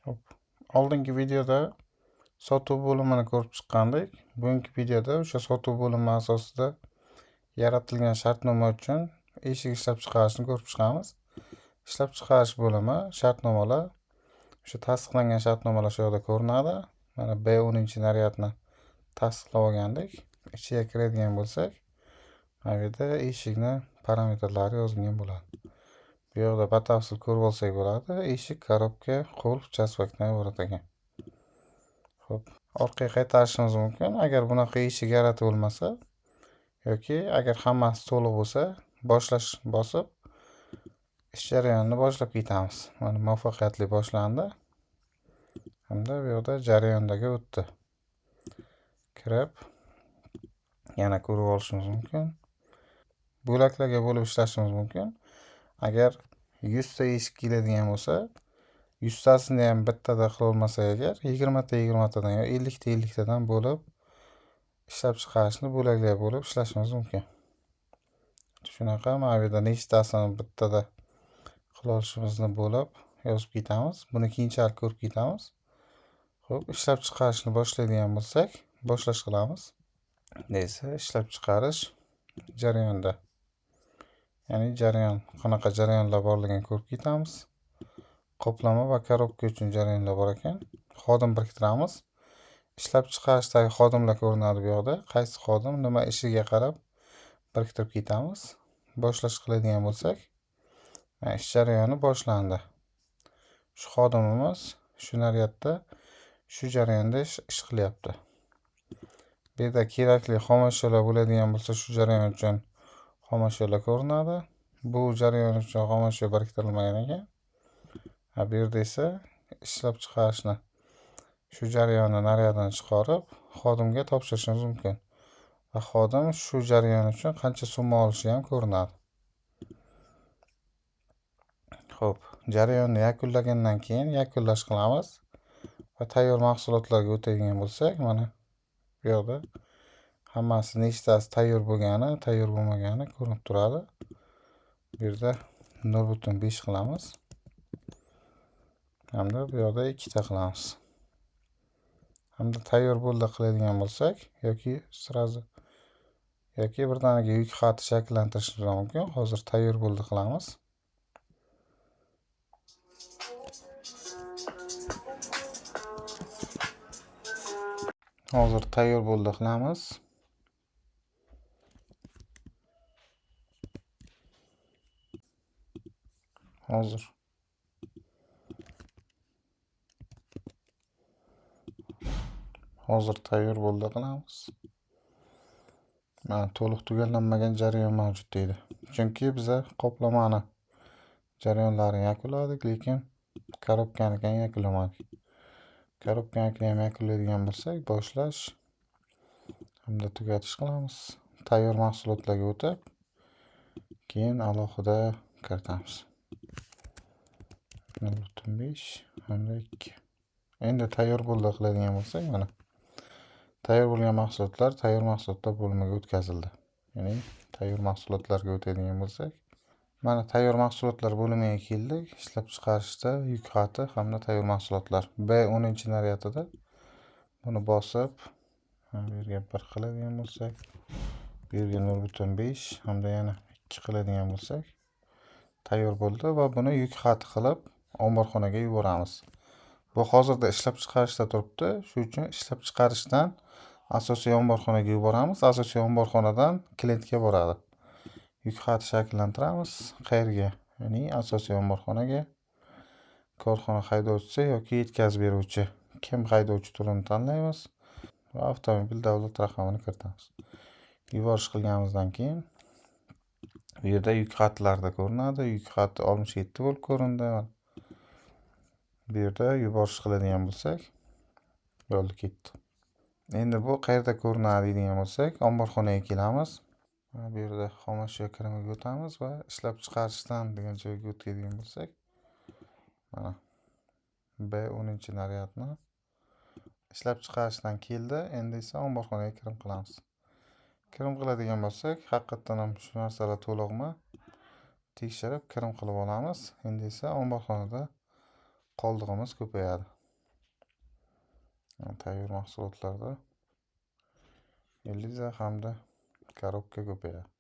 Hop. Oldingi videoda sotuv bo'limini ko'rib chiqqandik. Bugungi videoda o'sha sotuv bo'limi asosida yaratilgan shartnoma uchun eshik ishlab chiqarishni ko'rib chiqamiz. Ishlab chiqarish bo'limi shartnomalar, o'sha tasdiqlangan shartnomalar shu yerda ko'rinadi. Mana B10 naryadni tasdiqlab olgandik. Ichiga kiradigan bo'lsak, mana bu yerda eshikni parametrlari yozilgan bo'ladi. Bu yerda batafsil ko'rib olsak bo'ladi. Eshik, korobka, qulf, chasvakdan iborat ekan. Xo'p, orqaga qaytarishimiz mumkin. Agar bunaqa eshik yaratib bo'lmasa yoki agar hammasi to'liq bo'lsa, boshlash bosib ish jarayonini boshlab ketamiz. Mana muvaffaqiyatli boshlandi. Hamda bu yerda jarayondagi o'tdi. Kirib yana ko'rib olishimiz mumkin. Bo'laklarga bo'lib ishlashimiz mumkin. Agar 100 ta eshik keladigan bo'lsa, 100 tasini ham bittada qila olmasak agar 20 ta 20 tadan yo 50 ta 50 tadan bo'lib ishlab chiqarishni bo'laklarga bo'lib ishlashimiz mumkin. Shunaqa mana bu yerda nechtasini bittada qila olishimizni bo'lib yozib ketamiz. Buni keyinchalik ko'rib ketamiz. Xo'p, ishlab chiqarishni boshlaydigan bo'lsak, boshlash qilamiz. Esa ishlab chiqarish jarayonda. Ya'ni jarayon, qanaqa jarayonlar borligini ko'rib ketamiz. Qoplama va korobka uchun jarayonlar bor ekan. Xodim biriktiramiz. Ishlab chiqarishdagi xodimlar ko'rinadi bu yoqda. Qaysi xodim nima ishiga qarab biriktirib ketamiz. Boshlash qiladigan bo'lsak, ish jarayoni boshlandi. Shu xodimimiz shu naryadda shu jarayonda ish qilyapti. Bu yerda kerakli xomashyolar bo'ladigan bo'lsa, shu jarayon uchun xomashyolar ko'rinadi. Bu jarayon uchun xomashyo biriktirilmagan ekan. Bu yerda esa ishlab chiqarishni shu jarayonni naryaddan chiqarib xodimga topshirishimiz mumkin. Va xodim shu jarayon uchun qancha summa olishi ham ko'rinadi. Xo'p, jarayonni yakunlagandan keyin yakunlash qilamiz va tayyor mahsulotlarga o'tadigan bo'lsak, mana bu yerda hammasi nechtasi tayyor bo'lgani, tayyor bo'lmagani ko'rinib turadi. Bu yerda 0.5 qilamiz. Hamda bu yerda 2 ta qilamiz. Hamda tayyor bo'ldi qiladigan bo'lsak yoki birdaniga yuk xati shakllantirishimiz mumkin. Hozir tayyor bo'ldi qilamiz. Hozir tayyor bo'ldi qilamiz. Hozir tayyor bo'ldi qilamiz. Mana to'liq tugallanmagan jarayon mavjud deydi. Chunki biza qoplamani jarayonlarini yakunladik, lekin korobkanikini yakunlamadik. Korobkanikini ham yakunlaydigan bo'lsak, boshlash hamda tugatish qilamiz. Tayyor mahsulotlarga o'tib, keyin alohida kiritamiz. 0.5 hamda 2. Endi tayyor bo'ldi qiladigan bo'lsak, mana tayyor bo'lgan mahsulotlar tayyor mahsulotlar bo'limiga o'tkazildi. Ya'ni tayyor mahsulotlarga o'tadigan bo'lsak, mana tayyor mahsulotlar bo'limiga keldik. Ishlab chiqarishda yuk xati hamda tayyor mahsulotlar B10 naryadida buni bosib, bu yerga 1 qiladigan bo'lsak, bu yerga 0.5 hamda yana 2 qiladigan bo'lsak, tayyor bo'ldi va buni yuk xati qilib omborxonaga yuboramiz. Bu hozirda ishlab chiqarishda turibdi. Shu uchun ishlab chiqarishdan asosiy omborxonaga yuboramiz. Asosiy omborxonadan klientga boradi. Yuk xati shakllantiramiz. Qayerga? Ya'ni asosiy omborxonaga korxona haydovchisi yoki yetkazib beruvchi. Kim haydovchi turini tanlaymiz va avtomobil davlat raqamini kiritamiz. Yuborish qilganimizdan keyin bu yerda yuk xatlarda ko'rinadi. Yuk xati 67 bo'lib ko'rindi. Bu yerda yuborish qiladigan bo'lsak, bo'ldi, ketdi. Endi bu qayerda ko'rinadi deydigan bo'lsak, omborxonaga kelamiz. Bu yerda xomashyo kirimiga o'tamiz va ishlab chiqarishdan degan joyga o'tadigan bo'lsak, mana B10 naryadni ishlab chiqarishdan keldi. Endi esa omborxonaga kirim qilamiz. Kirim qiladigan bo'lsak, haqiqatan ham shu narsalar to'liqmi tekshirib kirim qilib olamiz. Endi esa omborxonada qoldig'imiz ko'payadi. Tayyor mahsulotlarda liza hamda korobka ko'payadi.